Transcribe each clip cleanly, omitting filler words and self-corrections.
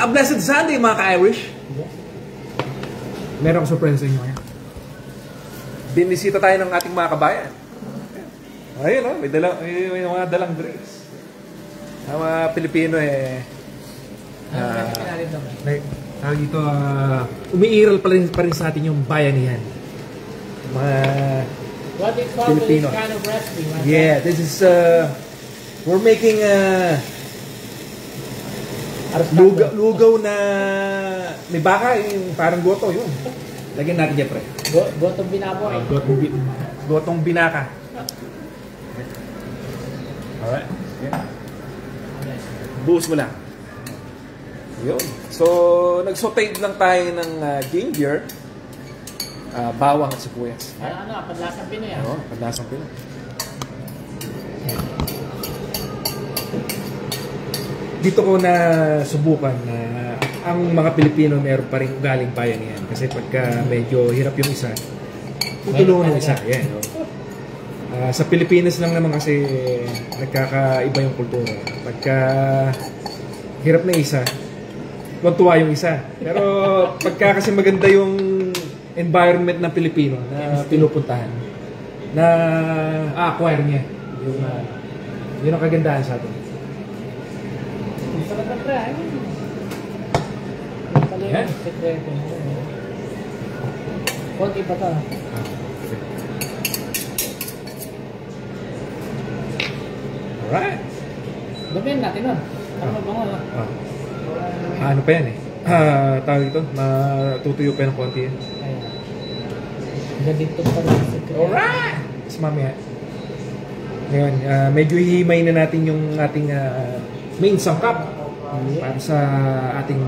A blessed Sunday mga ka-Irish. Meron akong surprise sa inyo ngayon. Binisita tayo ng ating mga kabayan. Ayun oh, may mga dalang drinks. Ang mga Pilipino tawag dito, umiiral pa rin sa atin yung bayanihan. mga What they call Filipino. this kind of wrestling? Right? Yeah, this is we're making lugaw na may baka, yung parang goto yun. Lagyan natin dyan, pre. Gotong binaboy. Gotong binaka. Alright. Buhos mo lang. Yun. So, nag-sauteed lang tayo ng ginger, bawang at sibuyas. Padlasang Pinoy. Oo, padlasang Pinoy. Dito ko na subukan na ang mga Pilipino meron pa rin galing bayanihan. Kasi pagka medyo hirap yung isa, tutulungan ng isa. Yan, no? Sa Pilipinas lang naman kasi nagkakaiba yung kultura. Pagka hirap na isa, tuwa yung isa. Pero pagka kasi maganda yung environment ng Pilipino na pinupuntahan, na acquire niya yung yun ang kagandahan sa atin. Sarap na pre. Yan. Konti pa to. Alright. Damihan natin nun. Para mabango. Ano pa yan tawag ito, matutuyo pa ng konti yan. Ganito pa rin. Alright! Mas mamaya. Ngayon, medyo hihimay na natin yung ating main sangkap para sa ating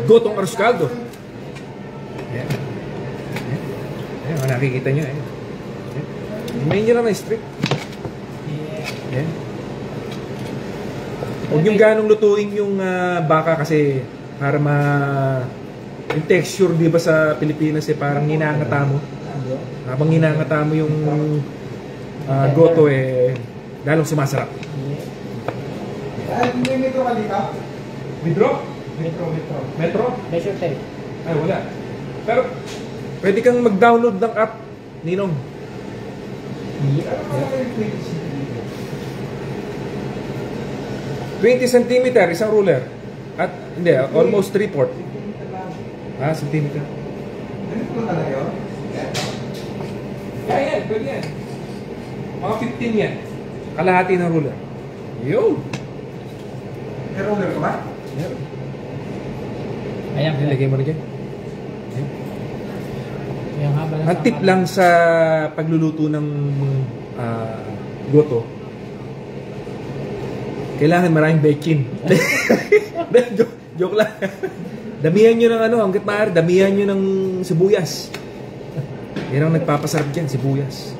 gotong arroz caldo. Ayan. Ayan, nakikita nyo. Himayin nyo lang na strip. Ayan. Huwag yung ganong lutuin yung baka kasi para yung texture, di ba sa Pilipinas parang hinangata mo. Habang hinangata mo yung goto lalong sumasarap. May metro ka dito? Metro? Metro. Measure tape. Ay, wala. Pero pwede kang mag-download ng app, Ninong. 20 cm, isang ruler. At, hindi, almost 3/4. Centimeter. Ganito lang talaga yun? Yan, pwede yan. Mga 15 yan. Kalahati ng ruler. Yo! May roller ka ba? Meron. Ayan. Lagay mo na dyan. Yung haba ng Ang tip lang sa pagluluto ng goto, kailangan maraming baking. Joke lang. Damihan nyo ng hanggat maaari, damihan nyo ng sibuyas. Yan ang nagpapasarap dyan, sibuyas.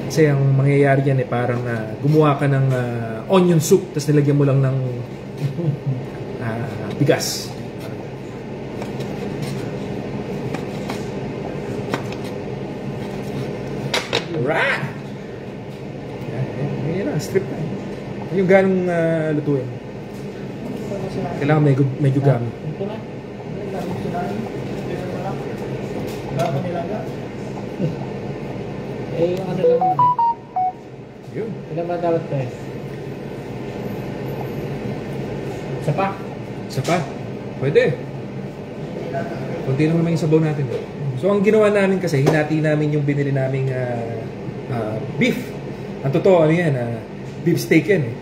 Kasi ang mangyayari dyan parang gumawa ka ng onion soup, tapos nilagyan mo lang ng bigas. Alright! Yan lang, strip na. Yung ganong lutuin. Kailangan medyo gamit. Ito na. Yung ano lang naman Yun. Ilan ba dapat ko Isa pa? Isa pa? Pwede. Kunti lang naman yung sabaw natin. So ang ginawa namin kasi, hinati namin yung binili naming beef. Ang totoo, ano yan, beef steak yan eh.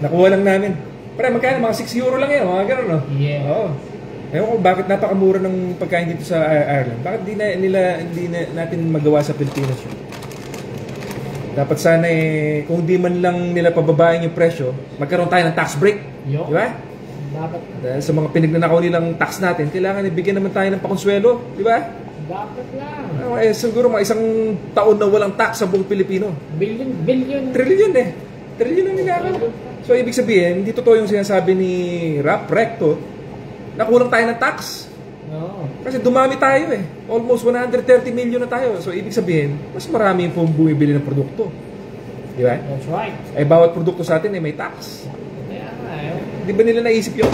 Nakuha lang namin. Pero magkano? Mga 6 euro lang yan, mga gano'n, no? Yeah. Oo. Ewan ko bakit napakamura ng pagkain dito sa Ireland. Bakit hindi natin magawa sa Pilipinas yun? Dapat sana kung di man lang nila pababain yung presyo, magkaroon tayo ng tax break. Yo. Di ba? Dapat. Dahil sa mga pinagnanakaw nilang tax natin, kailangan ibigyan naman tayo ng pakonsuelo. Di ba? Dapat lang. Siguro mga isang taon na walang tax sa buong Pilipino. Billion. Trillion Trillion ang ninakaw. So, ibig sabihin, hindi totoo yung sinasabi ni Rap Recto na kulang tayo ng tax. No. Kasi dumami tayo Almost 130 million na tayo. So, ibig sabihin, mas marami yung bumibili ng produkto. Di ba? That's right. Bawat produkto sa atin may tax. Yeah. Ayaw. Di ba nila naisip yun?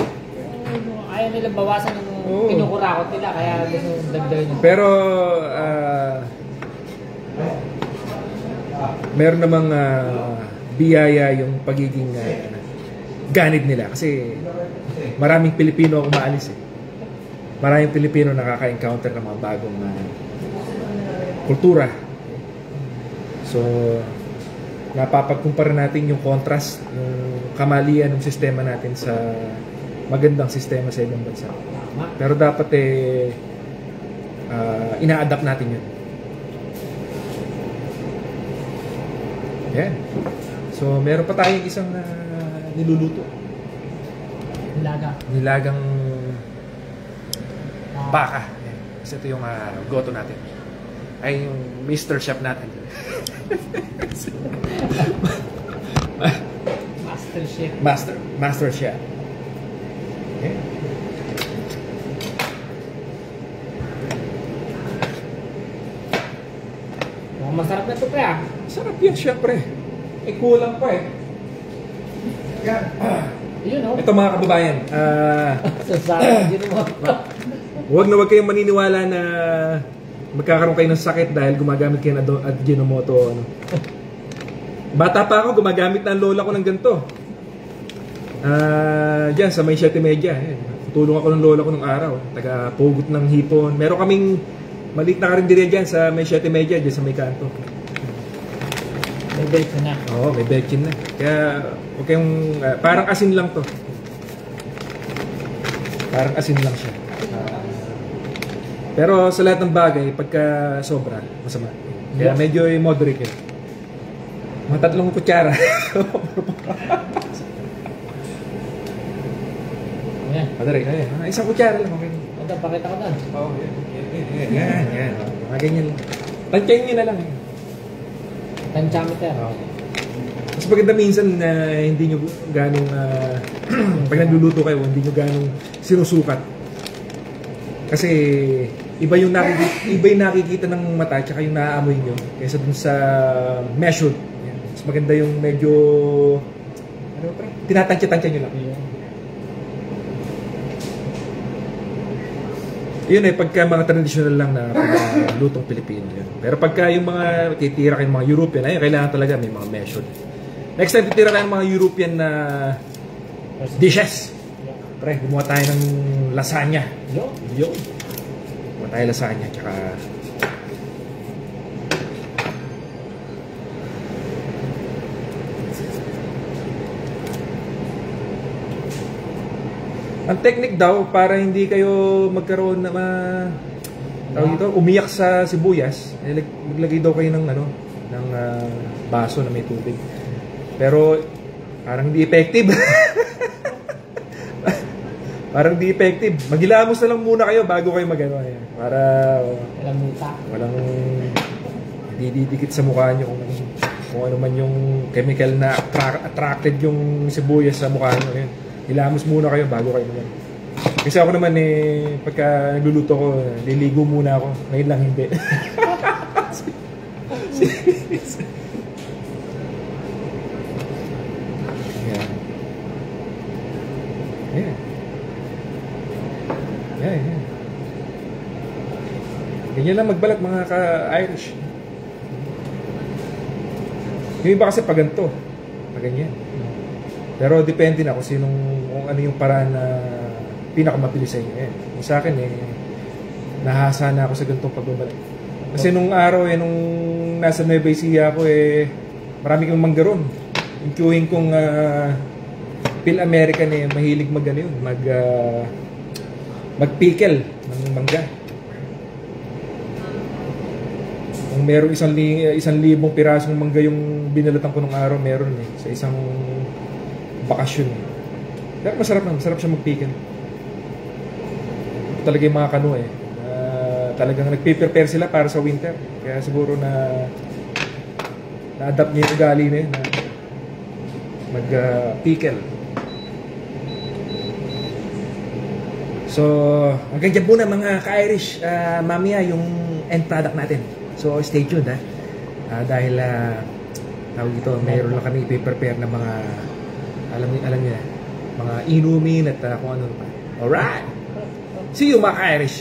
Ayaw nila bawasan ng Oo. kinukurakot nila, kaya gusto dagdagan nyo. Pero, meron namang biyaya yung pagiging ganid nila. Kasi maraming Pilipino ang umaalis eh. Maraming Pilipino nakaka-encounter ng mga bagong kultura. So, napapagkumpara natin yung contrast, yung kamalian ng sistema natin sa magandang sistema sa ibang bansa. Pero dapat ina-adapt natin yun. Yan. So, meron pa tayong isang niluluto. Nilagang baka. Yan. Kasi ito yung goto natin. Ay, yung Mr. Chef natin. Master Chef. Okay. Masarap na ito, pre, ah. Sarap yan, syempre. Kulang pa eh. Yan. Yun, oh. Ito mga kababayan, Sasarap din mo. huwag kayong maniniwala na magkakaroon kayo ng sakit dahil gumagamit kayo ng Ajinomoto. Ano. Bata pa ako, gumagamit na ang lola ko ng ganito. Diyan sa may 7:30. Tulong ako ng lola ko ng araw. Taga-pugot ng hipon. Meron kaming maliit na karinderya dyan sa may 7:30, dyan sa may kanto. May bacon na. Oo, may bacon na. Kaya, huwag kayong, parang asin lang to. Parang asin lang siya. Pero sa lahat ng bagay, pagka sobra, masama. Kaya medyo moderate yun. Mga 3 kutsara. Ayan. Padari, ayan. Isang kutsara lang, okay. Ito, pakita ko doon. Oo, yan. Mga ganyan lang. Tansyahin nyo na lang. Tantiameter. Mas maganda minsan na hindi nyo ganong, pag nagluluto kayo, hindi nyo ganong sinusukat. Kasi iba yung nakikita ng mata tsaka yung naaamoy nyo kaysa dun sa measured. Yan. Mas maganda yung medyo tinatansya-tansya nyo lang. Yun pagka mga traditional lang na lutong Pilipino yun. Pero pagka yung mga titira kayong mga European, ayun, kailangan talaga may mga measured. Next time titira kayo ng mga European na dishes. Pre, gumawa tayo ng lasagna. Yo. Gumawa tayo lasagna, tsaka ang technique daw para hindi kayo magkaroon na umiyak sa sibuyas, maglagay daw kayo ng ng baso na may tubig. Pero parang hindi effective. Parang hindi effective. Maghilamos na lang muna kayo bago kayo magano para walang didikit sa mukha niyo kung ano man yung chemical na attracted yung sibuyas sa mukha niyo. Hilamos muna kayo bago kayo naman. Kasi ako naman pagka nagluluto ko, liligo muna ako. Ngayon lang hindi. Yeah. Ganyan lang magbalat mga ka-Irish. Yung iba kasi pag ganito, pag ganyan. Pero depende na kung ano yung paraan na pinakamabilis sa inyo. Yung sa akin nahasa na ako sa ganitong pagbabalik. Kasi nung araw nung nasa Nueva Ecija ako marami kang manggaron. Yung queuing kong Phil American mahilig mag-pickle ng mangga. Kung meron 1,000 pirasong mangga yung binalatan ko nung araw, meron sa isang bakasyon. Pero masarap siya mag-pickle. Talaga yung mga kano talagang nagpe-prepare sila para sa winter. Kaya siguro na-adapt niya yung ugali na yun na mag-pickle. So, hanggang dyan muna mga ka-Irish, mamaya yung end product natin. So, stay tuned dahil tawag ito, mayroon lang kami i-prepare ng mga alam niyo na mga inumin at kung ano pa. Alright! See you mga Irish!